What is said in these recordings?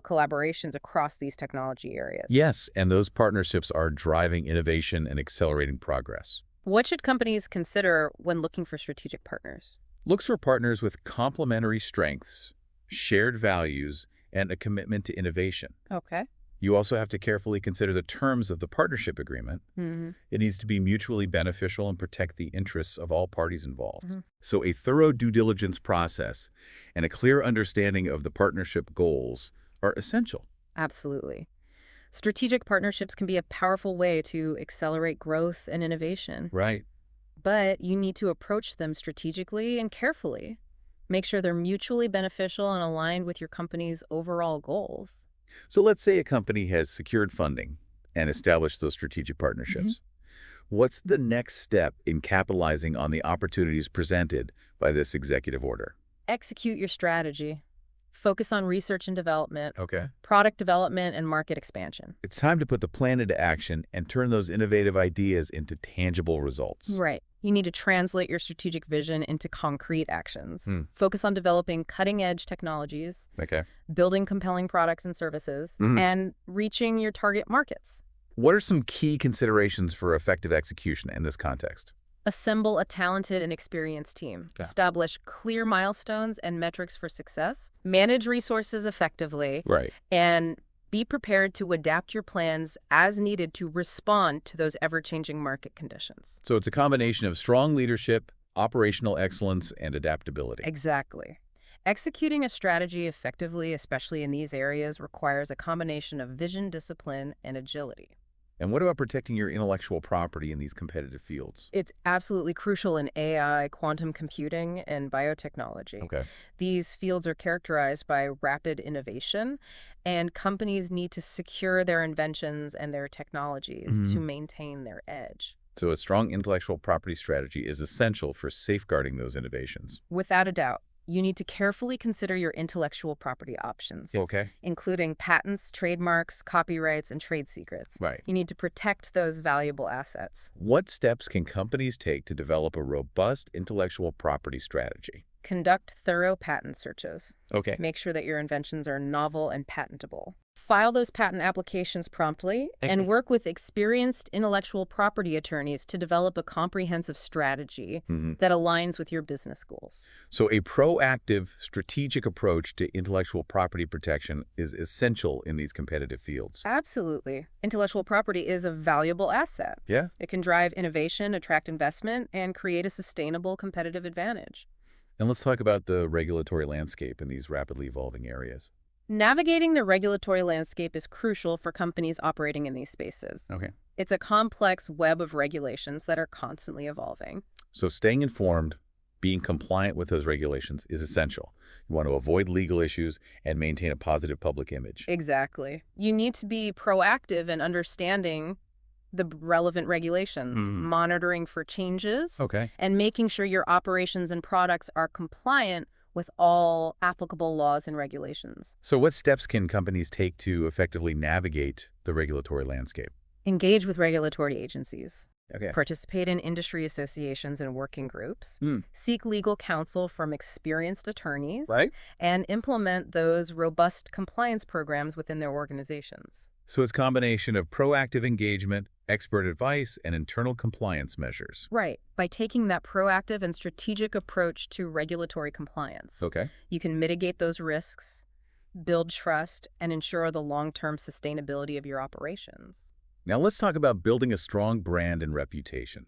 collaborations across these technology areas. Yes, and those partnerships are driving innovation and accelerating progress. What should companies consider when looking for strategic partners? Looks for partners with complementary strengths, shared values, and a commitment to innovation. Okay. You also have to carefully consider the terms of the partnership agreement. hmm It needs to be mutually beneficial and protect the interests of all parties involved. hmm So a thorough due diligence process and a clear understanding of the partnership goals are essential. Absolutely. Strategic partnerships can be a powerful way to accelerate growth and innovation, Right. but you need to approach them strategically and carefully. Make sure they're mutually beneficial and aligned with your company's overall goals. So let's say a company has secured funding and established those strategic partnerships. What's the next step in capitalizing on the opportunities presented by this executive order? Execute your strategy. Focus on research and development, Okay. product development, and market expansion. It's time to put the plan into action and turn those innovative ideas into tangible results. Right. You need to translate your strategic vision into concrete actions. Hmm. Focus on developing cutting-edge technologies, Okay. building compelling products and services, and reaching your target markets. What are some key considerations for effective execution in this context? Assemble a talented and experienced team. Yeah. Establish clear milestones and metrics for success. Manage resources effectively. Right. And be prepared to adapt your plans as needed to respond to those ever-changing market conditions. So it's a combination of strong leadership, operational excellence, and adaptability. Exactly. Executing a strategy effectively, especially in these areas, requires a combination of vision, discipline, and agility. And what about protecting your intellectual property in these competitive fields? It's absolutely crucial in AI, quantum computing, and biotechnology. Okay. These fields are characterized by rapid innovation, and companies need to secure their inventions and their technologies to maintain their edge. So a strong intellectual property strategy is essential for safeguarding those innovations. Without a doubt, you need to carefully consider your intellectual property options, Okay. including patents, trademarks, copyrights, and trade secrets. Right. You need to protect those valuable assets. What steps can companies take to develop a robust intellectual property strategy? Conduct thorough patent searches. Okay. Make sure that your inventions are novel and patentable. File those patent applications promptly and work with experienced intellectual property attorneys to develop a comprehensive strategy that aligns with your business goals. So a proactive, strategic approach to intellectual property protection is essential in these competitive fields. Absolutely. Intellectual property is a valuable asset. Yeah. It can drive innovation, attract investment, and create a sustainable competitive advantage. And let's talk about the regulatory landscape in these rapidly evolving areas. Navigating the regulatory landscape is crucial for companies operating in these spaces. Okay. It's a complex web of regulations that are constantly evolving. So staying informed, being compliant with those regulations is essential. You want to avoid legal issues and maintain a positive public image. Exactly. You need to be proactive in understanding the relevant regulations, monitoring for changes, Okay. and making sure your operations and products are compliant with all applicable laws and regulations. So what steps can companies take to effectively navigate the regulatory landscape? Engage with regulatory agencies. Okay. Participate in industry associations and working groups. Hmm. Seek legal counsel from experienced attorneys. Right. And implement those robust compliance programs within their organizations. So it's a combination of proactive engagement, expert advice, and internal compliance measures. Right. By taking that proactive and strategic approach to regulatory compliance, Okay. you can mitigate those risks, build trust, and ensure the long-term sustainability of your operations. Now let's talk about building a strong brand and reputation.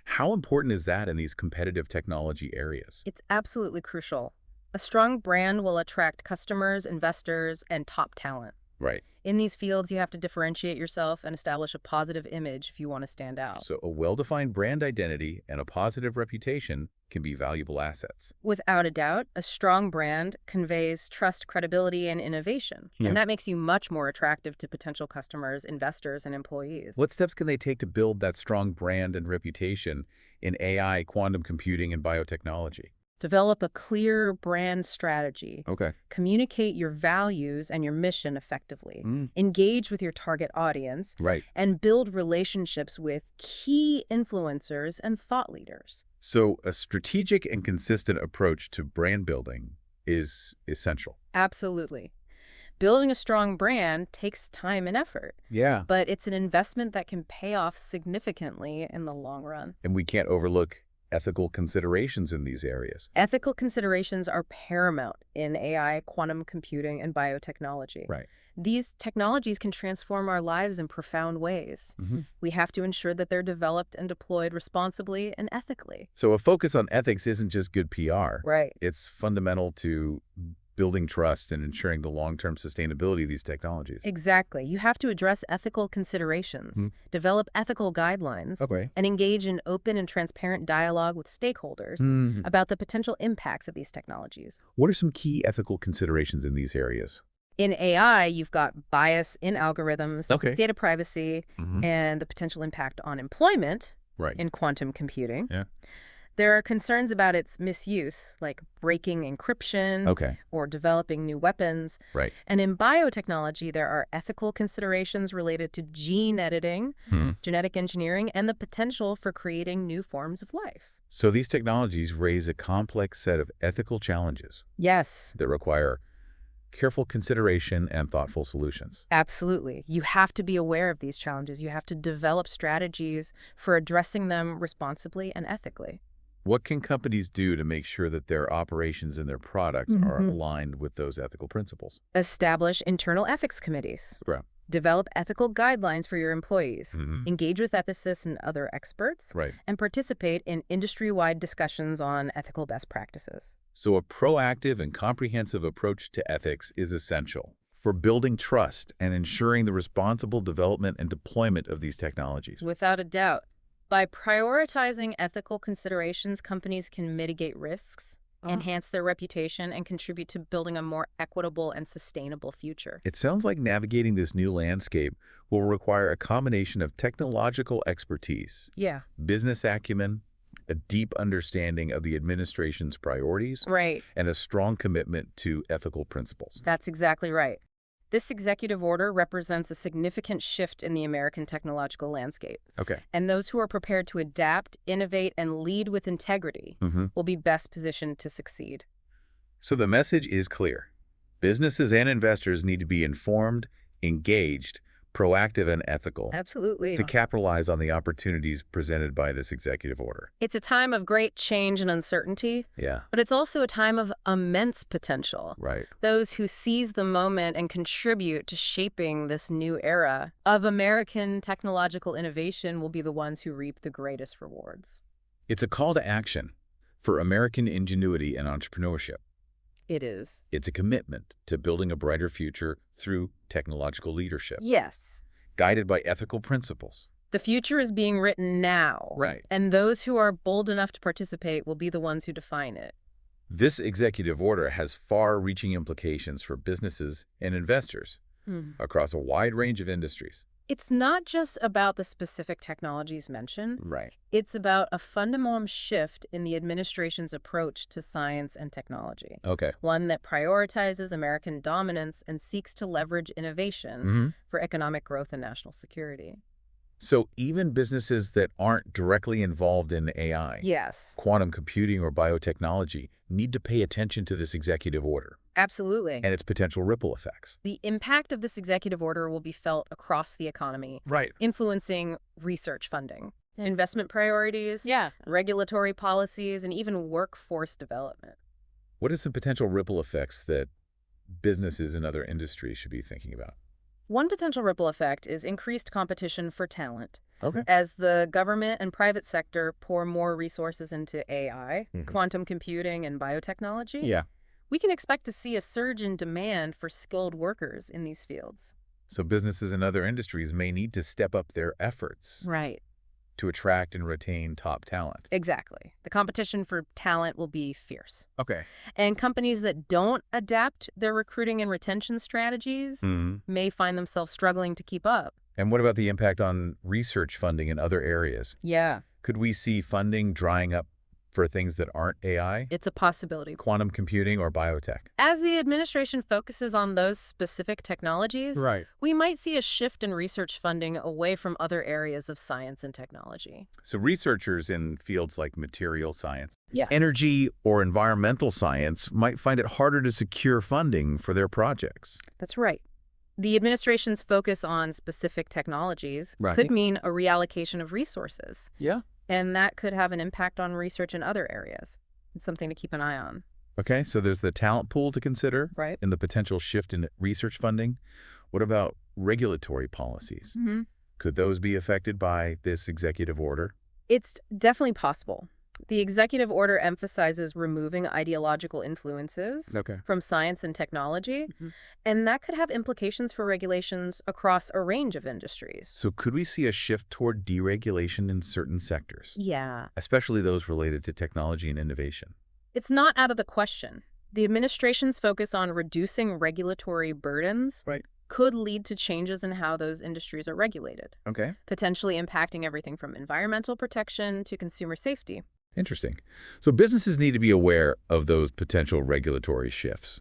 How important is that in these competitive technology areas? It's absolutely crucial. A strong brand will attract customers, investors, and top talent. Right. In these fields, you have to differentiate yourself and establish a positive image if you want to stand out. So a well-defined brand identity and a positive reputation can be valuable assets. Without a doubt, a strong brand conveys trust, credibility, and innovation. Yeah. And that makes you much more attractive to potential customers, investors, and employees. What steps can they take to build that strong brand and reputation in AI, quantum computing, and biotechnology? Develop a clear brand strategy. Okay. Communicate your values and your mission effectively. Engage with your target audience. Right. And build relationships with key influencers and thought leaders. So a strategic and consistent approach to brand building is essential. Absolutely. Building a strong brand takes time and effort, Yeah. but it's an investment that can pay off significantly in the long run. And we can't overlook ethical considerations in these areas. Ethical considerations are paramount in AI, quantum computing, and biotechnology. Right. These technologies can transform our lives in profound ways. We have to ensure that they're developed and deployed responsibly and ethically. So a focus on ethics isn't just good PR. Right. It's fundamental to building trust and ensuring the long-term sustainability of these technologies. Exactly. You have to address ethical considerations, develop ethical guidelines, and engage in open and transparent dialogue with stakeholders about the potential impacts of these technologies. What are some key ethical considerations in these areas? In AI, you've got bias in algorithms, Okay. data privacy, and the potential impact on employment Right. in quantum computing. Yeah. There are concerns about its misuse, like breaking encryption Okay. or developing new weapons. Right. And in biotechnology, there are ethical considerations related to gene editing, genetic engineering, and the potential for creating new forms of life. So these technologies raise a complex set of ethical challenges Yes, that require careful consideration and thoughtful solutions. absolutely. You have to be aware of these challenges. You have to develop strategies for addressing them responsibly and ethically. What can companies do to make sure that their operations and their products are aligned with those ethical principles? Establish internal ethics committees. Right. Develop ethical guidelines for your employees. Engage with ethicists and other experts. Right. And participate in industry-wide discussions on ethical best practices. So a proactive and comprehensive approach to ethics is essential for building trust and ensuring the responsible development and deployment of these technologies. Without a doubt. By prioritizing ethical considerations, companies can mitigate risks, enhance their reputation, and contribute to building a more equitable and sustainable future. It sounds like navigating this new landscape will require a combination of technological expertise, Yeah. business acumen, a deep understanding of the administration's priorities, Right. and a strong commitment to ethical principles. That's exactly right. This executive order represents a significant shift in the American technological landscape. Okay. And those who are prepared to adapt, innovate, and lead with integrity will be best positioned to succeed. So the message is clear. Businesses and investors need to be informed, engaged, proactive, and ethical Absolutely. to capitalize on the opportunities presented by this executive order. It's a time of great change and uncertainty, Yeah. but it's also a time of immense potential. Right. Those who seize the moment and contribute to shaping this new era of American technological innovation will be the ones who reap the greatest rewards. It's a call to action for American ingenuity and entrepreneurship. It is. It's a commitment to building a brighter future through technological leadership, Yes. guided by ethical principles. The future is being written now. Right. And those who are bold enough to participate will be the ones who define it. This executive order has far-reaching implications for businesses and investors across a wide range of industries. It's not just about the specific technologies mentioned. Right. It's about a fundamental shift in the administration's approach to science and technology. Okay. One that prioritizes American dominance and seeks to leverage innovation for economic growth and national security. So even businesses that aren't directly involved in AI, Yes, quantum computing, or biotechnology need to pay attention to this executive order absolutely. and its potential ripple effects. The impact of this executive order will be felt across the economy, Right. influencing research funding, investment priorities, regulatory policies, and even workforce development. What are some potential ripple effects that businesses and other industries should be thinking about? One potential ripple effect is increased competition for talent. Okay. As the government and private sector pour more resources into AI, quantum computing, and biotechnology, Yeah. we can expect to see a surge in demand for skilled workers in these fields. So businesses and other industries may need to step up their efforts Right. to attract and retain top talent. Exactly. The competition for talent will be fierce. Okay. And companies that don't adapt their recruiting and retention strategies may find themselves struggling to keep up. And what about the impact on research funding in other areas? Yeah. Could we see funding drying up for things that aren't AI, It's a possibility. quantum computing, or biotech? As the administration focuses on those specific technologies, Right. we might see a shift in research funding away from other areas of science and technology. So researchers in fields like material science, Yeah. energy, or environmental science might find it harder to secure funding for their projects. That's right. The administration's focus on specific technologies Right. could mean a reallocation of resources, Yeah. and that could have an impact on research in other areas. It's something to keep an eye on. Okay, so there's the talent pool to consider Right. and the potential shift in research funding. What about regulatory policies? Mm-hmm. Could those be affected by this executive order? It's definitely possible. The executive order emphasizes removing ideological influences Okay. from science and technology, and that could have implications for regulations across a range of industries. So could we see a shift toward deregulation in certain sectors, Yeah. especially those related to technology and innovation? It's not out of the question. The administration's focus on reducing regulatory burdens Right. could lead to changes in how those industries are regulated, Okay. potentially impacting everything from environmental protection to consumer safety. Interesting. So businesses need to be aware of those potential regulatory shifts.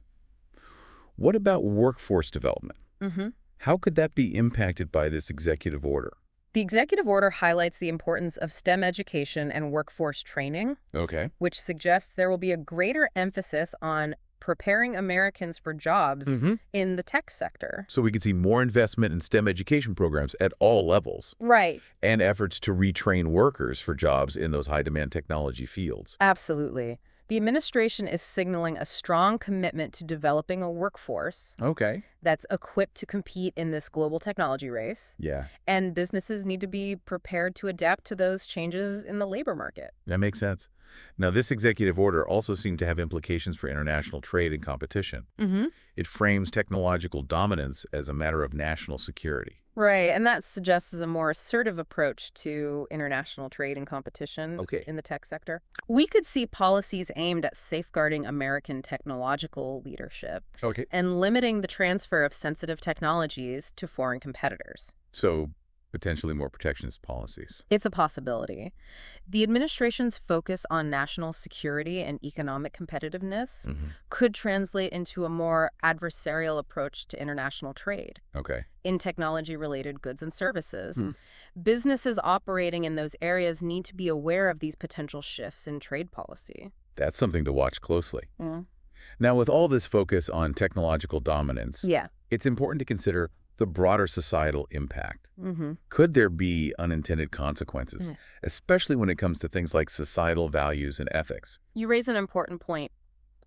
What about workforce development? Mm-hmm. How could that be impacted by this executive order? The executive order highlights the importance of STEM education and workforce training, Okay. which suggests there will be a greater emphasis on preparing Americans for jobs in the tech sector. So we could see more investment in STEM education programs at all levels Right. and efforts to retrain workers for jobs in those high-demand technology fields. Absolutely. The administration is signaling a strong commitment to developing a workforce Okay. that's equipped to compete in this global technology race, Yeah, and businesses need to be prepared to adapt to those changes in the labor market. that makes sense. Now, this executive order also seemed to have implications for international trade and competition. Mm-hmm. It frames technological dominance as a matter of national security. Right, and that suggests a more assertive approach to international trade and competition Okay. in the tech sector. We could see policies aimed at safeguarding American technological leadership Okay. and limiting the transfer of sensitive technologies to foreign competitors. So, potentially more protectionist policies. It's a possibility. The administration's focus on national security and economic competitiveness could translate into a more adversarial approach to international trade Okay. in technology-related goods and services. Businesses operating in those areas need to be aware of these potential shifts in trade policy. That's something to watch closely. Now, with all this focus on technological dominance, Yeah. it's important to consider the broader societal impact. Mm-hmm. Could there be unintended consequences, especially when it comes to things like societal values and ethics? You raise an important point.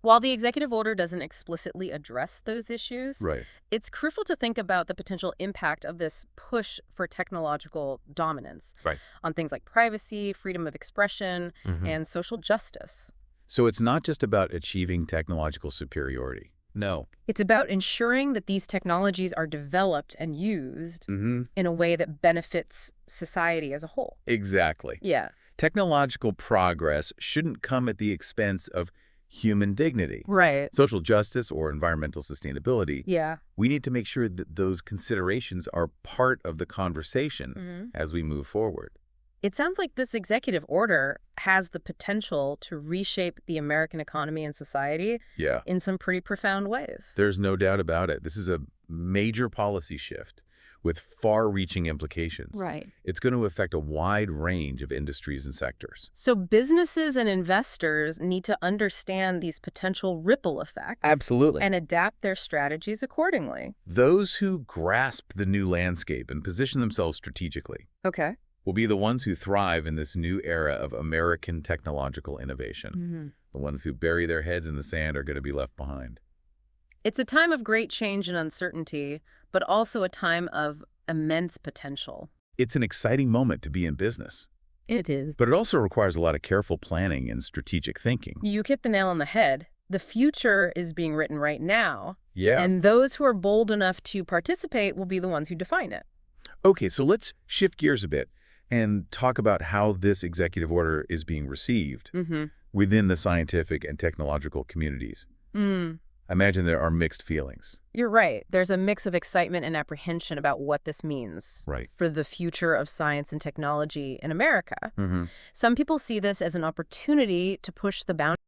While the executive order doesn't explicitly address those issues, Right. it's crucial to think about the potential impact of this push for technological dominance Right. on things like privacy, freedom of expression, and social justice. So it's not just about achieving technological superiority. No. It's about ensuring that these technologies are developed and used in a way that benefits society as a whole. Exactly. Yeah. Technological progress shouldn't come at the expense of human dignity, Right. social justice, or environmental sustainability. Yeah. We need to make sure that those considerations are part of the conversation as we move forward. It sounds like this executive order has the potential to reshape the American economy and society Yeah. in some pretty profound ways. There's no doubt about it. This is a major policy shift with far-reaching implications. Right. It's going to affect a wide range of industries and sectors. So businesses and investors need to understand these potential ripple effects Absolutely. and adapt their strategies accordingly. Those who grasp the new landscape and position themselves strategically Okay. will be the ones who thrive in this new era of American technological innovation. Mm-hmm. The ones who bury their heads in the sand are going to be left behind. It's a time of great change and uncertainty, but also a time of immense potential. It's an exciting moment to be in business, It is. but it also requires a lot of careful planning and strategic thinking. You hit the nail on the head. The future is being written right now, Yeah. and those who are bold enough to participate will be the ones who define it. Okay, so let's shift gears a bit and talk about how this executive order is being received within the scientific and technological communities. I imagine there are mixed feelings. You're right. There's a mix of excitement and apprehension about what this means Right. for the future of science and technology in America. Mm-hmm. Some people see this as an opportunity to push the boundaries